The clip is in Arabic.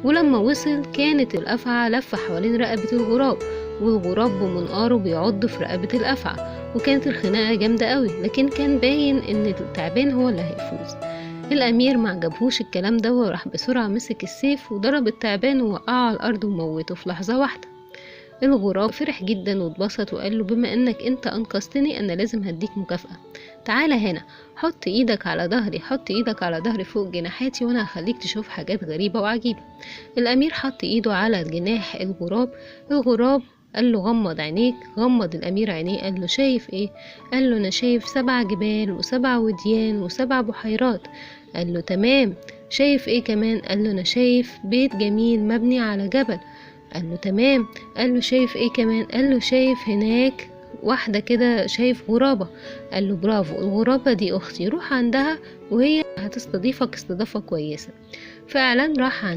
ولما وصل كانت الأفعى لفة حوالين رقبة الغراب، والغراب بمنقاره بيعض في رقبة الأفعى، وكانت الخناقة جامدة قوي، لكن كان باين ان التعبان هو اللي هيفوز. الأمير معجبهوش الكلام ده، وراح بسرعة مسك السيف وضرب التعبان ووقعه على الأرض وموته في لحظة واحدة. الغراب فرح جدا واتبسط وقال له بما انك انت انقذتني انا لازم هديك مكافأة. تعالى هنا، حط ايدك على ظهري، حط ايدك على ظهري فوق جناحاتي وانا هخليك تشوف حاجات غريبة وعجيبة. الامير حط ايده على جناح الغراب. الغراب قال له غمض عينيك. غمض الامير عينيه، قال له شايف ايه؟ قال له انا شايف 7 جبال و7 وديان و7 بحيرات. قال له تمام. شايف ايه كمان؟ قال له انا شايف بيت جميل مبني على جبل. قال له تمام. قال له شايف ايه كمان؟ قال له شايف هناك واحدة كده، شايف غرابة. قال له برافو، الغرابة دي اختي، روح عندها وهي هتستضيفك استضافة كويسة. فعلا راح عند